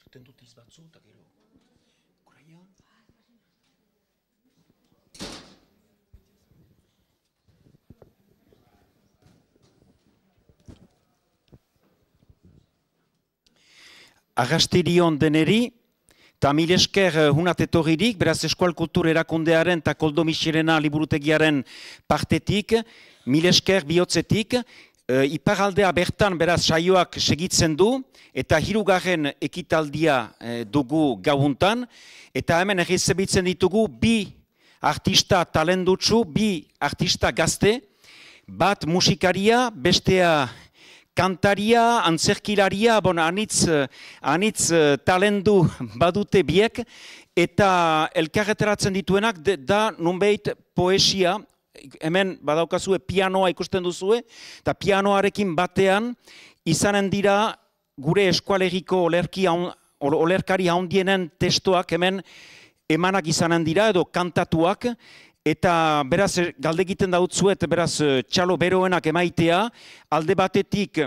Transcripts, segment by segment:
Zuten dut izbatzu, eta gero... Koraia... Agastirion deneri, eta mil esker hunat etorririk, beraz Eskual Kultur Erakundearen eta Koldo Mixirena liburutegiaren partetik, mil esker bihotzetik, iparaldea bertan beraz saioak segitzen du, eta hirugarren ekitaldia dugu gauuntan, eta hemen egizebitzen ditugu bi artista talendutsu, bi artista gazte, bat musikaria, bestea kantaria, antzerkilaria, anitz talendu badute biek, eta elkarreteratzen dituenak da nunbait poesia, hemen badaukazue pianoa ikusten duzue, eta pianoarekin batean izanen dira gure eskualegiko olerkari handienen testoak hemen emanak izanen dira edo kantatuak, eta beraz galdegiten dautzuet, beraz txalo beroenak emaitea, alde batetik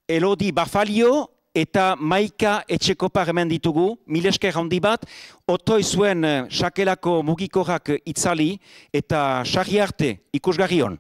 Elodi Bafalio eta Maika Etxekopar hemen ditugu, mil esker handi bat, otoi zuen sakelako mugikorrak itzali eta sarri arte ikusgarri hon.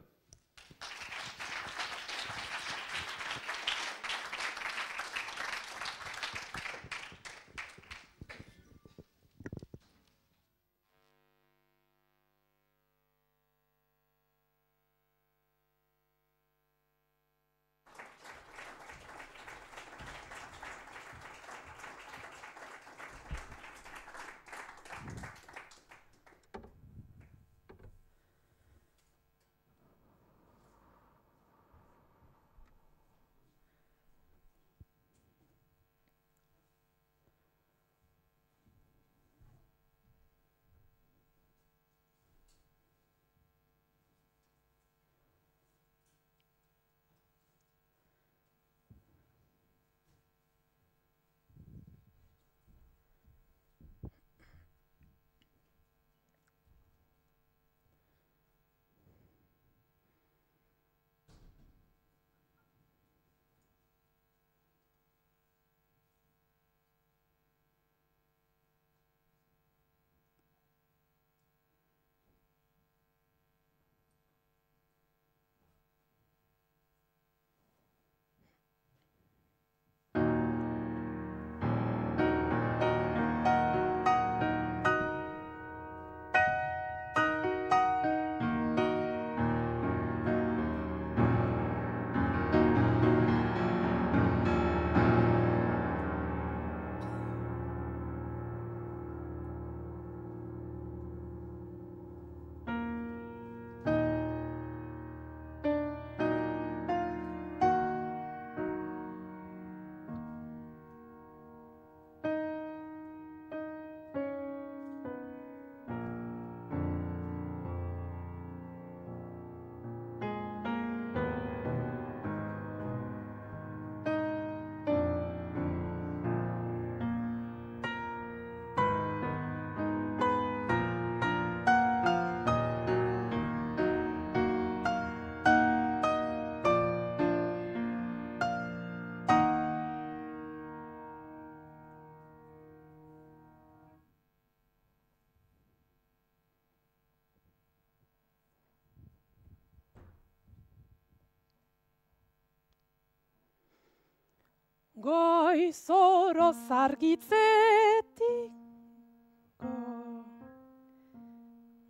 Goizoro zargitzetik,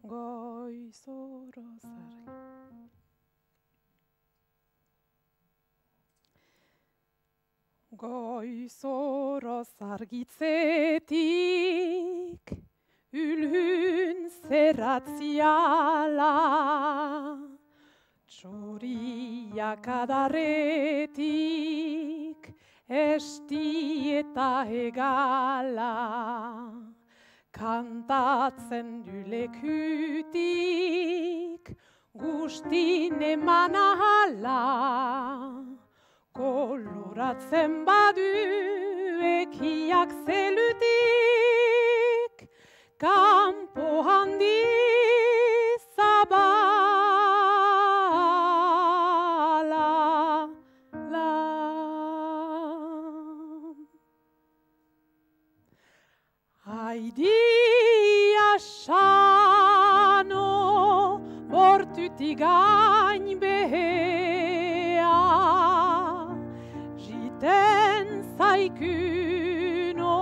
goizoro zargitzetik. Goizoro zargitzetik, ülhün zerratziala, txoriak adarretik, esti eta hegala, kantatzen du lekutik, gustin eman ahala, koloratzen badu ekiak zelutik, kanpo handi zabala. Idia sano bortuti gain behea jiten zaikuno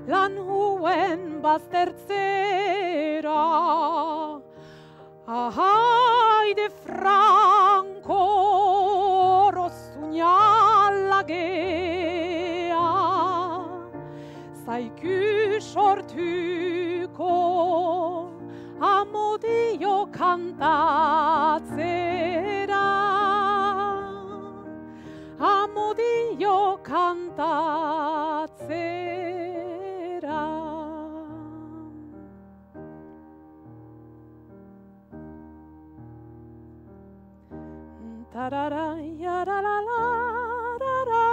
lan huen baztertzera ahaide franco rozuñalagea zaiku sortuko amodio kantatzera amodio kantatzera tarara yarala rara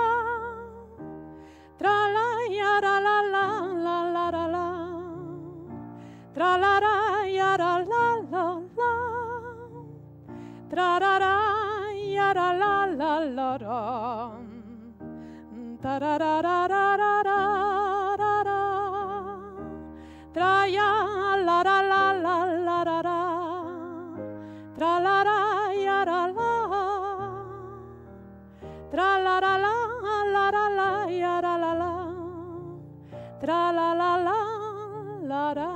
trala yarala la la la la trala yarala la la trara yarala la la la tarara rara traya la la la la la la trala yarala tra la la la la la la ya la la la tra la la la la la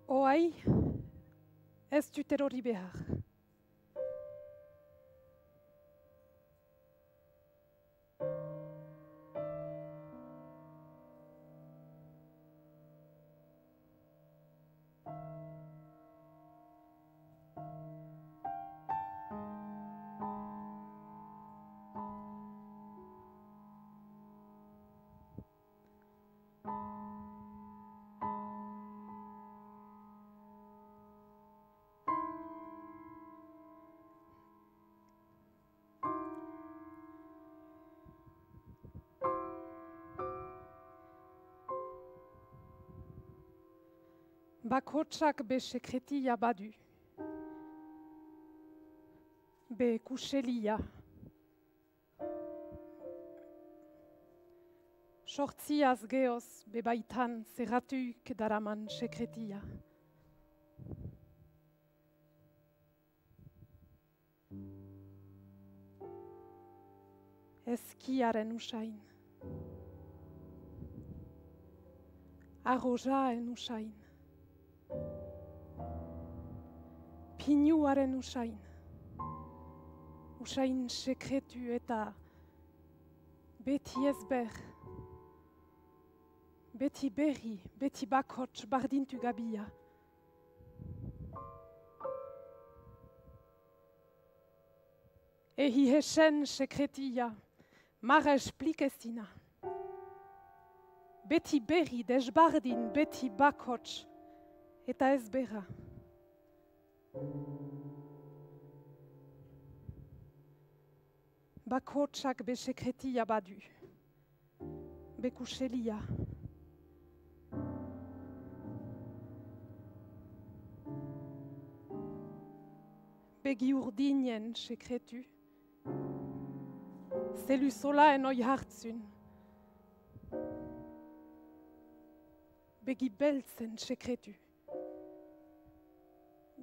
Oai, ez dut erori behar. Bakotsak be sekretia badu. be kuselia. Sortziaz geoz bebaitan zerratuik daraman sekretia. Ezkiaren usain. Arrojaen usain. Pinuaren usain. Usain sekretu eta beti ezber. Beti berri, beti bakots bardintu gabia. Ehi hesen sekretia, mara esplikestina. Beti berri, desbardin, beti bakots eta ezberra. Bakotsak be sekretia badu. Be kuselia. Begi urdinen sekretu. Zelu sola enoi hartzun. Begi beltzen sekretu.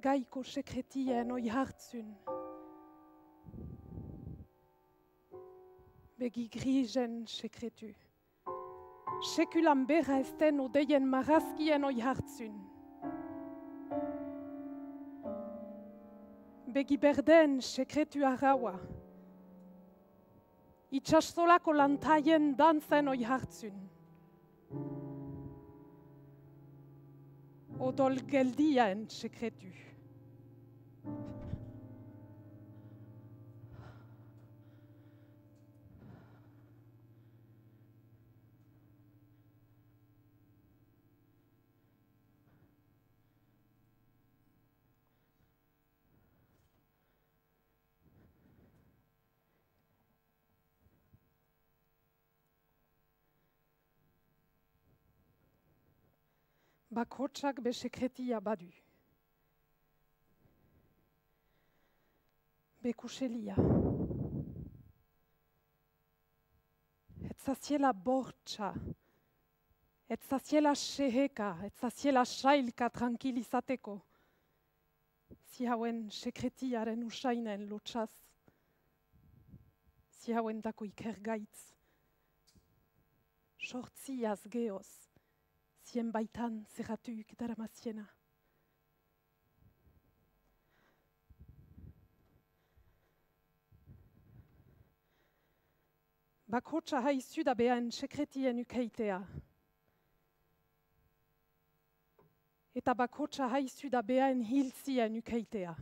Gaiko sekretia enoi hartzun. Begi grisen sekretu. Sekulan berra esten odeien marazki enoi hartzun. Begi berden sekretu arraua. Itxasolako lantaien dantzen oi hartzun. Odol geldiaen sekretu. Bakotsak be sekretia badu. Be kuselia. Etzaziela bortxa. Etzaziela seheka. Etzaziela sailka tranquilizateko. Zihauen sekretiaren usainen lotxaz. Zihauen dako ikergaitz. Sortziaz geoz. Zien baitan zerratuik daramaziena. Bakotsa haizu da behan sekretien ukeitea. Eta bakotsa haizu da behan hilzien ukeitea.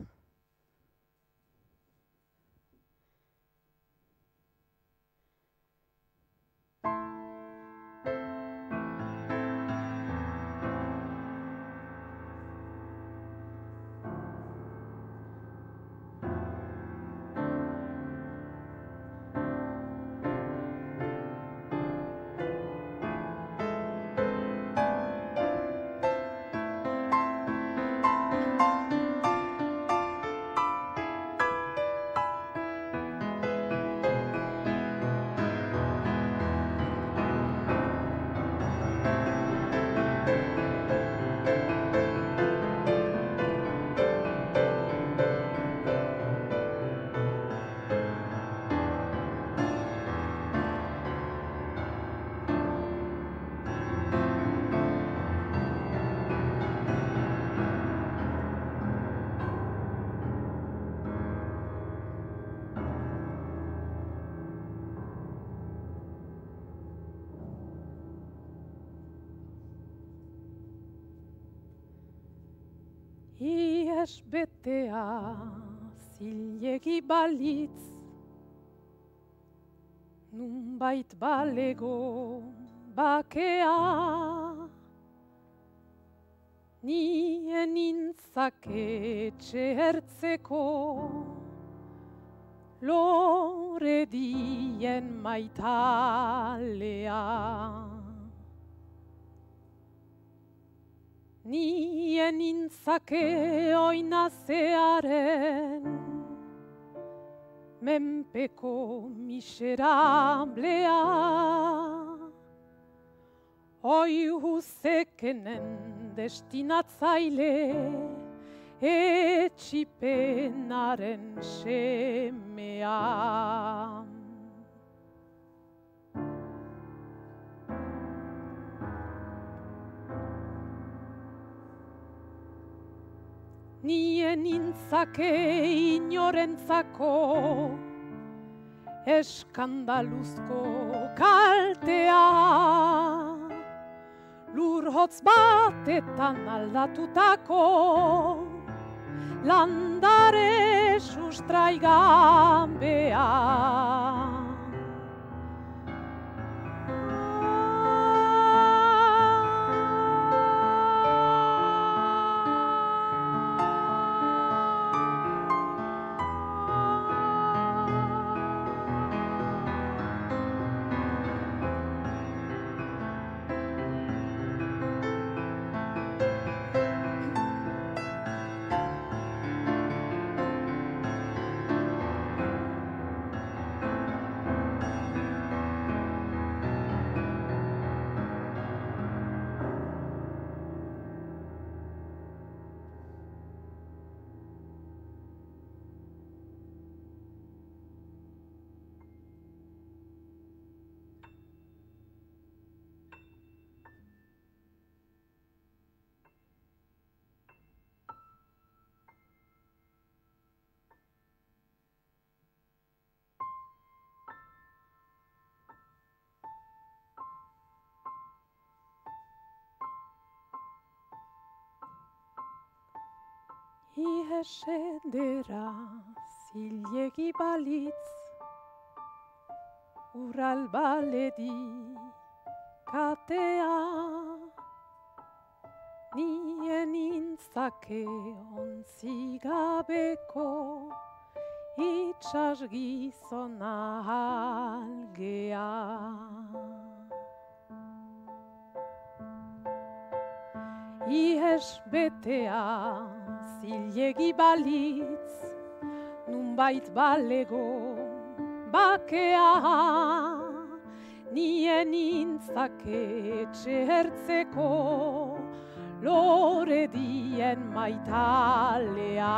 Ies betea zilegi balitz, nunbait balego bakea, nien nintzake txertzeko, lore dien maitalea. Nien nintzake oinazearen menpeko miserablea, oihuzekenen destinatzaile, etxipenaren semea. Nien nintzake inorentzako eskandaluzko kaltea, lur hotz batetan aldatutako landare sustraigambea. Ihesedera zilegi balitz, urral baledi katea, nien nintzake ontzigabeko itxas gizona algea. Ihes betea zilegi balitz, nunbait balego bakea, nien nintzake etxertzeko lore dien maitalea.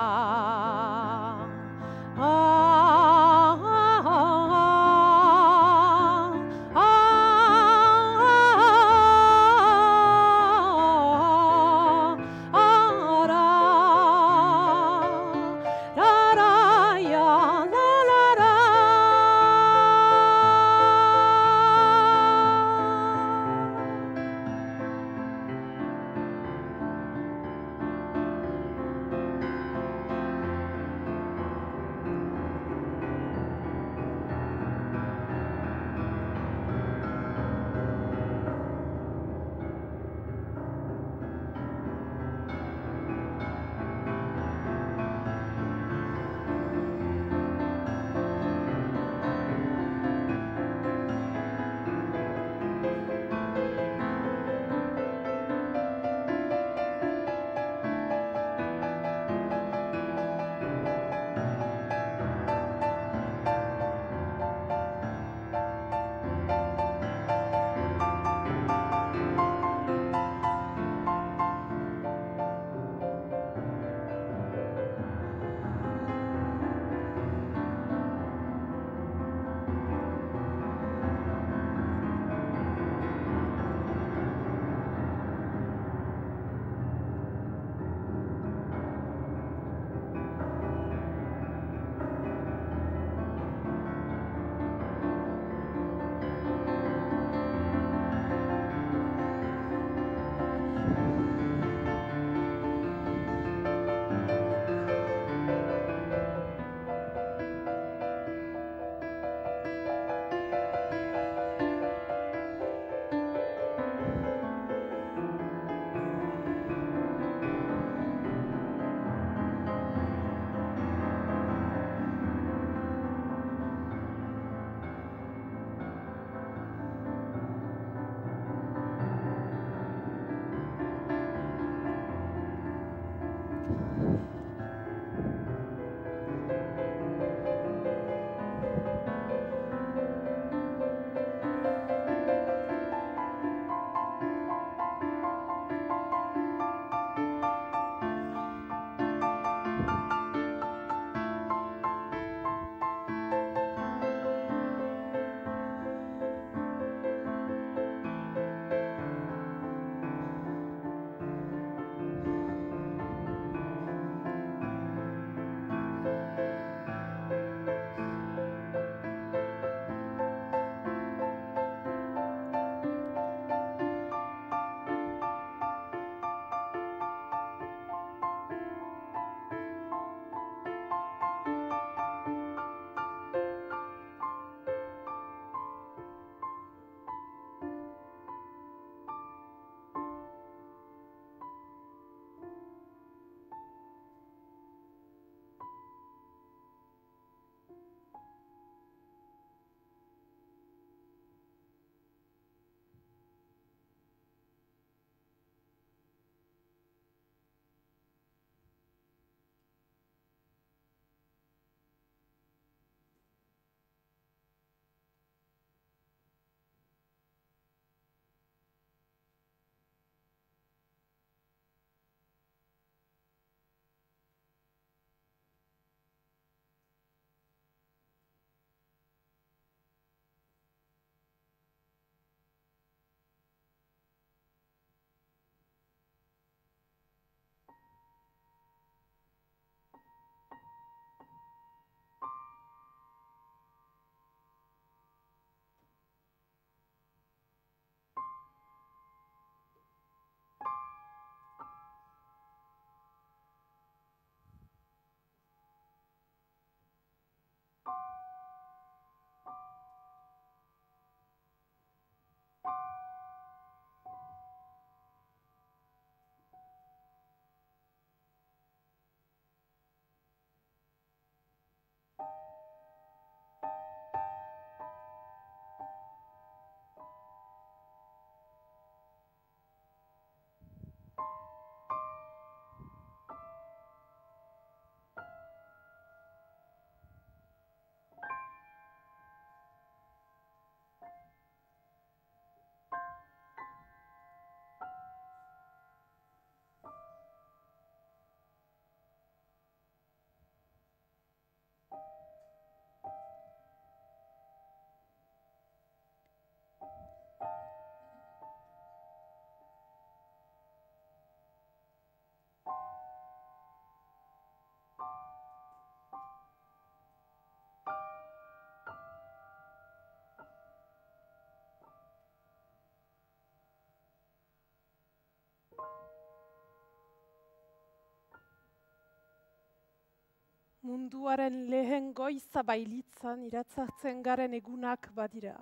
Munduaren lehen goiza bailitzan iratzartzen garen egunak badira.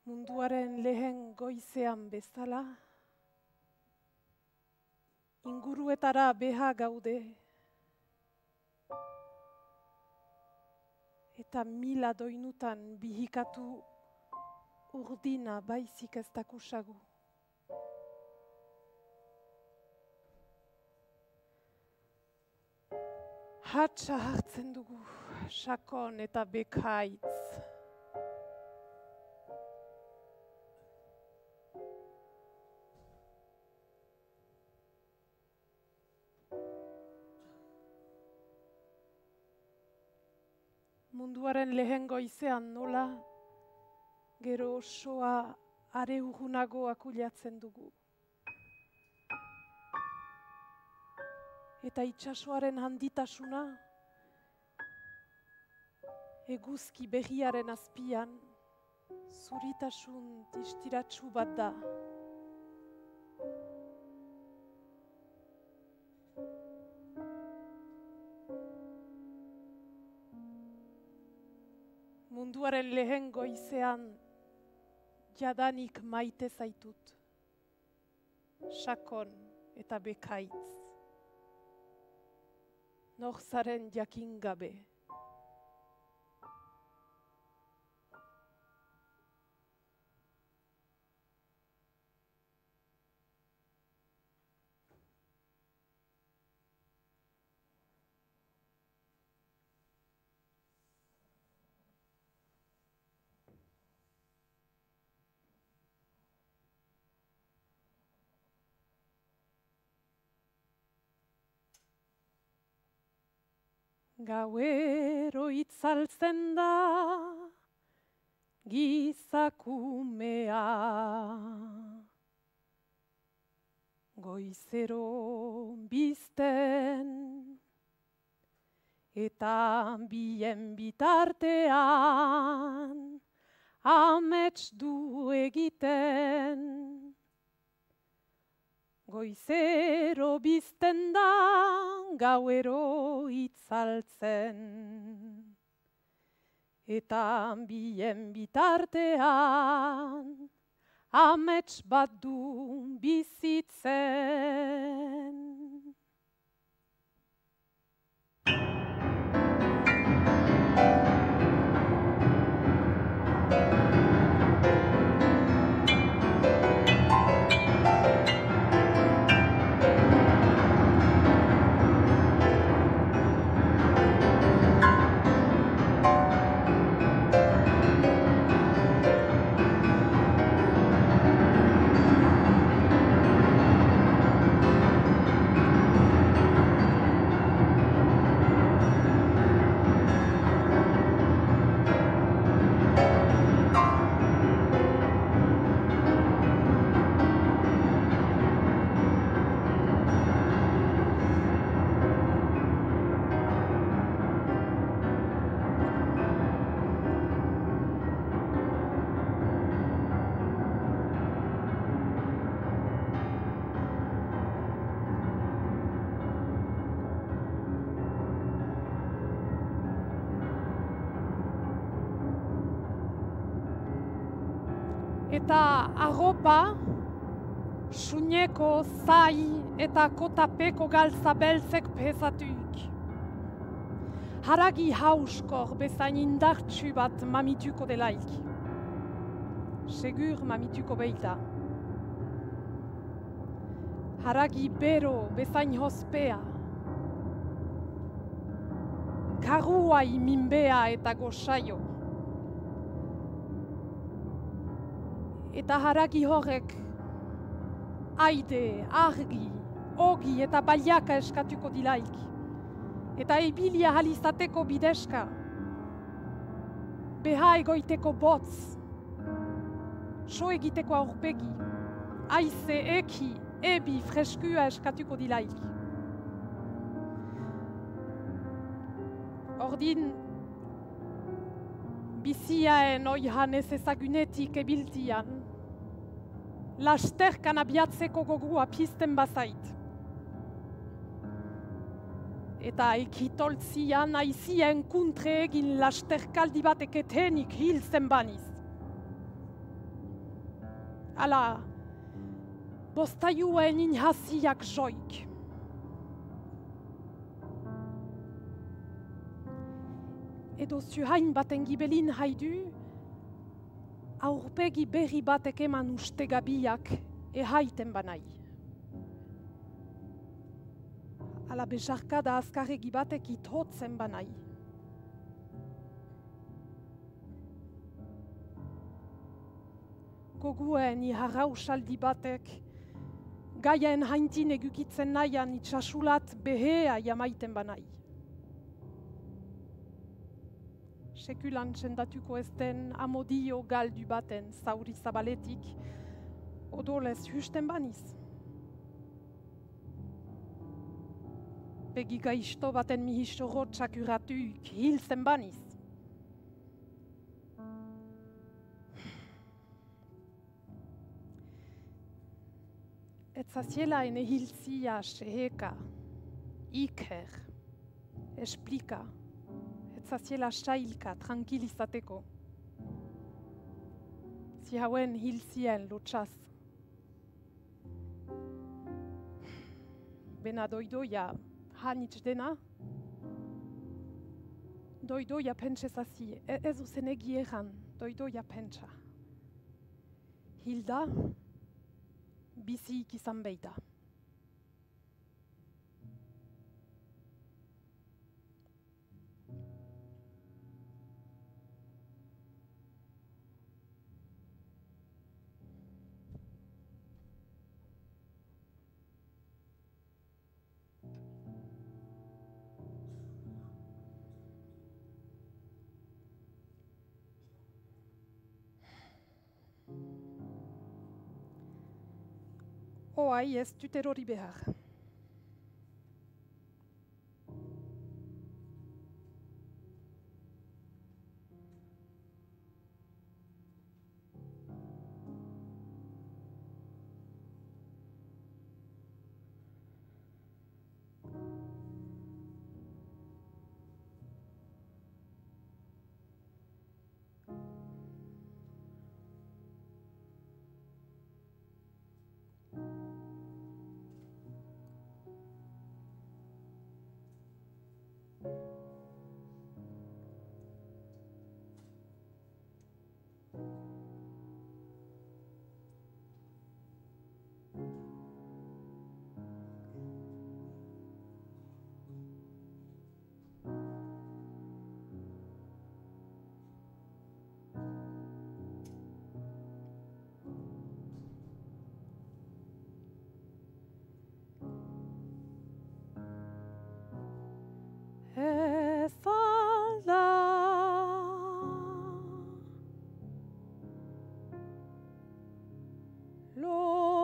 Munduaren lehen goizean bezala, inguruetara beha gaude, eta mila doinutan bihikatu urdina baizik ez dakusagu. Hatsa hartzen dugu, sakon eta bekaitz. Munduaren lehen goizean nola, gero osoa are urrunago akuliatzen dugu. Eta itsasoaren handitasuna, eguzki berriaren azpian, zuritasun distiratsu bat da. Munduaren lehen goizean, jadanik maite zaitut, sakon eta bekaitz. Nor zaren jakin gabe. Gauero itzaltzen da gizakumea, goizero bizten eta bien bitartean amets du egiten. Goizero bizten da, gauero itzaltzen. Eta bien bitartean, amets bat du bizitzen. Eta arropa, suñeko, zai eta kotapeko galtza beltzek pezatuik. Haragi hauskor bezain indartsu bat mamituko delaik. Segur mamituko beita. Haragi bero bezain hospea. Karuai minbea eta gosaio. Eta haragi horrek aide, argi, ogi eta baliaka eskatuko dilaik. Eta ibilia halizateko bideska. Beha egoiteko botz. So egiteko aurpegi. Aize, eki, ebi, freskua eskatuko dilaik. Ordin, biziaen oihan ez ezagunetik ebiltian, lasterkan abiatzeko gogua pizten bazait. Eta ekitoltzia naizien kuntre egin lasterkaldi batek etenik hiltzen baniz. Ala, bostaiuen inhaziak joik. Edo zuhain baten gibelin haidu, aurpegi berri batek eman ustegabiak ehaiten banai. Ala besarkada azkarregi batek ithotzen banai. Goguen iharrausaldi batek, gaien haintin egukitzen nahian itxasulat behea jamaiten banai. Sekulan txendatuko ez den amodio galdu baten zauri zabaletik, odolez husten baniz. Begi gaizto baten mihistoro txakuratuik hilzen baniz. Etzaziela ene hilzia seheka, iker, esplika, etzaziela sailka tranquilizateko. Zihauen hilzien lotxaz. Bena doidoia hanitz dena, doidoia pentsezazi, ez uzen egieran, doidoia pentsa. Hilda, bizik izan beita. Oai ez dut erori behar.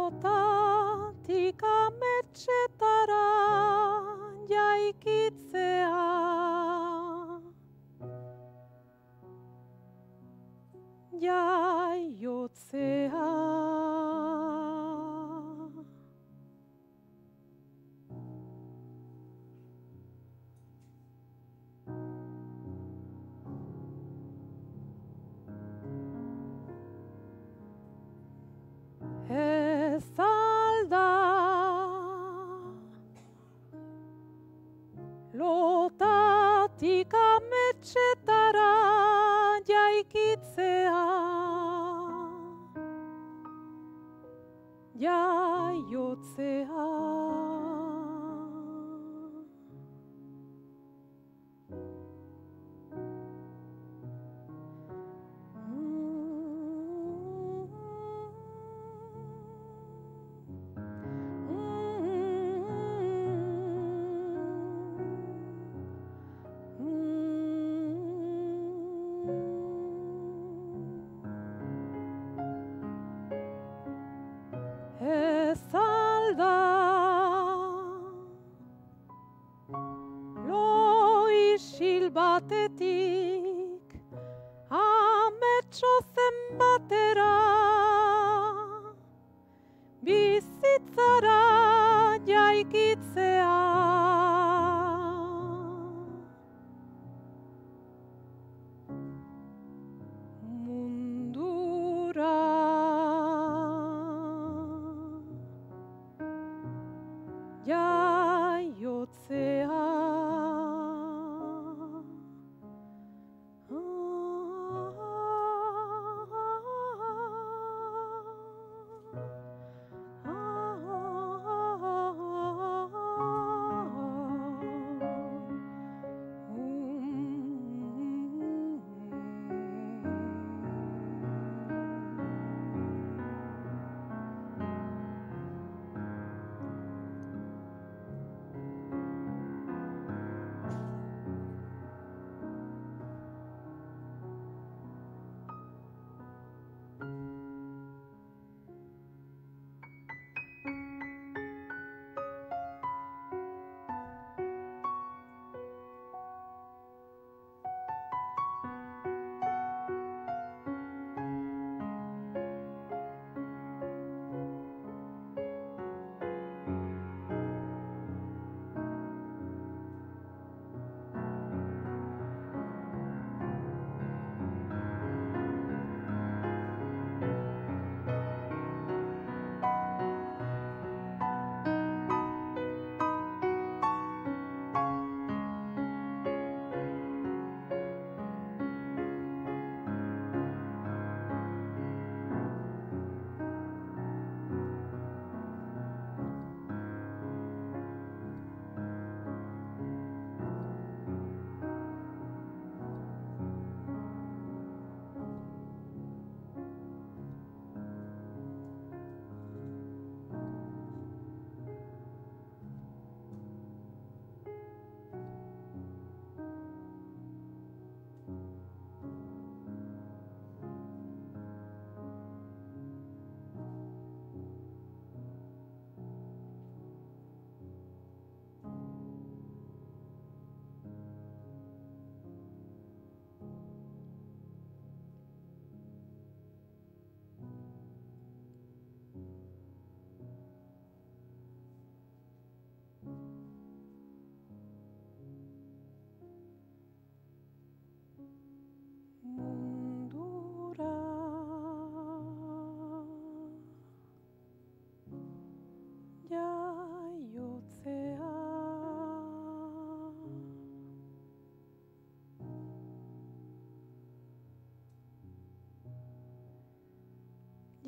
Lotatik ametxetara jaikitzea, jaiotzea. Ez alda lotatik ametxetara jaikitzea, jaiotzea. Ez alda lo isil batetik ametxo zenbatera argitzea. Mundura jaiotzea.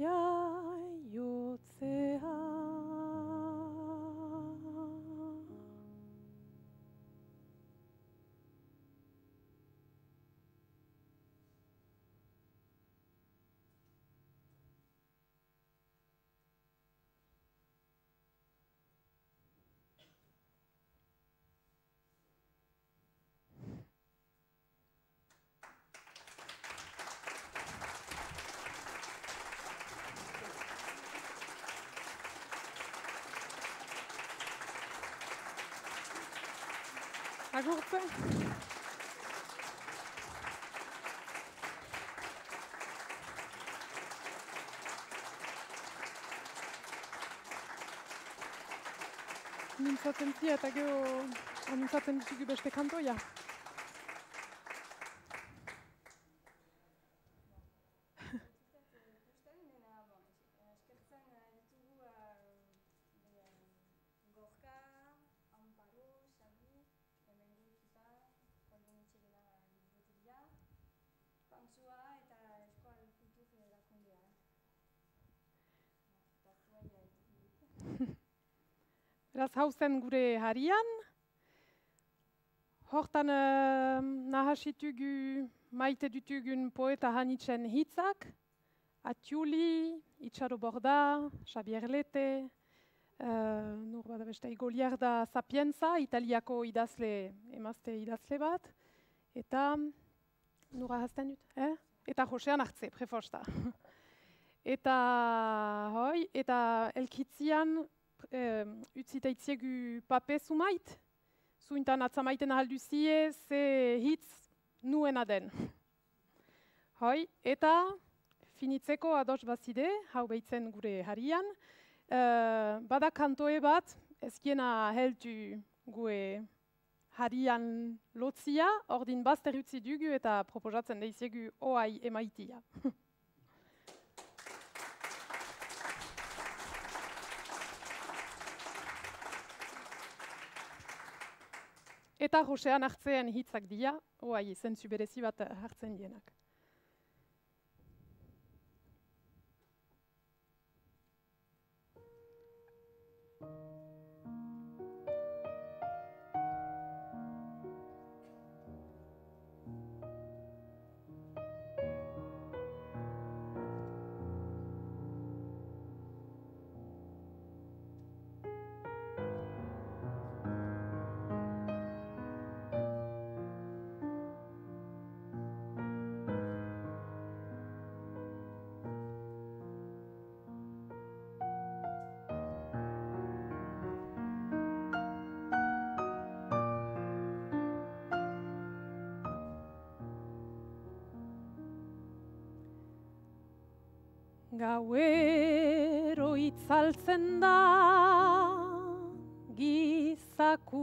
Jaiotzea. Agurtzen. Mintzatzen zia eta gero mintzatzen ditugu beste kantoia. Beraz, hauzen gure harian. Hortan nahasitugu maite ditugun poeta hanitzen hitzak. Atiuli, Itxaro Borda, Xabier Lete, nur bada beste Goliarda Sapienza, italiako idazle, emazte idazle bat. Eta, nura hazten dut, Eta Josean Artze, prefosta. Eta, hoi, eta elkitzian, utzitaitziegu pape zumait, zuintan atzamaiten ahalduzie, ze hitz nuena den. Hoi, eta finitzeko ados bazide, hau behitzen gure harian, bada kantoe bat, ezkiena heldu gue harian lotzia, ordin bazter utzi dugu eta proposatzen deiziegu oai emaitia. Eta Josean hartzean hitzak dira, oai zentzu berezi bat hartzen dienak. Gauero itzaltzen da gizakumea,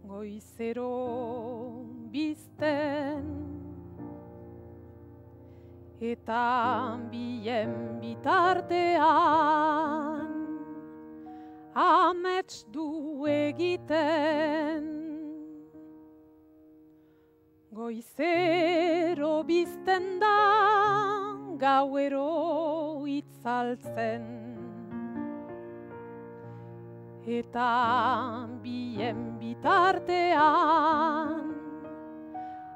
goizero bizten, eta bien bitartean amets du egiten. Goizero bizten da, gauero itzaltzen, eta bien bitartean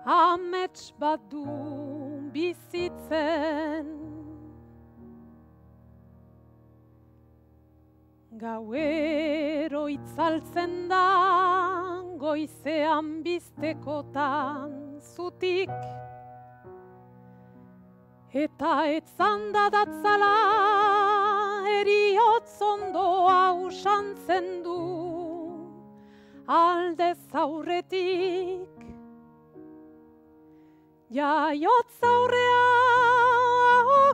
amets bat du bizitzen. Gauero itzaltzen da, goizean biztekotan zutik, eta etzanda datzala eriotz ondoa usantzen du aldez aurretik. Jaiotz aurrea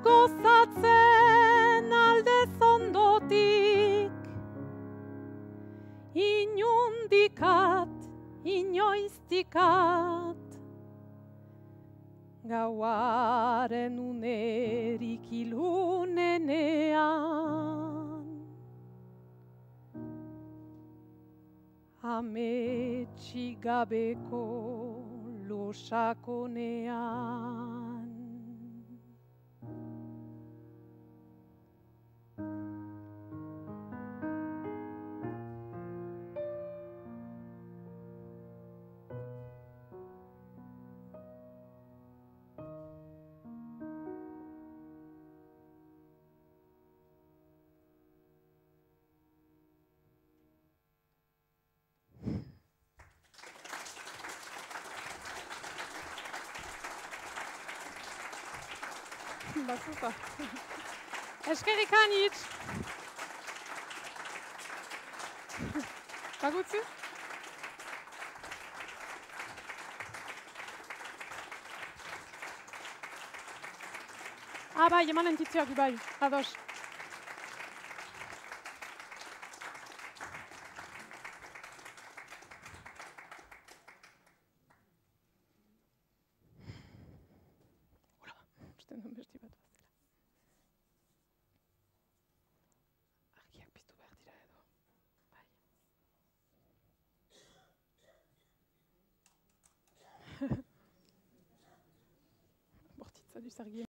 gozatzen aldez ondotik, inundikat, inoiztikat, gauaren unerik ilunenean, ametsi gabeko losakonean. Ba, super. Eskerrik anitz. Ba, gutzu? Ah, bai, eman entitziak, bai, ados. Bortitza du Sergei.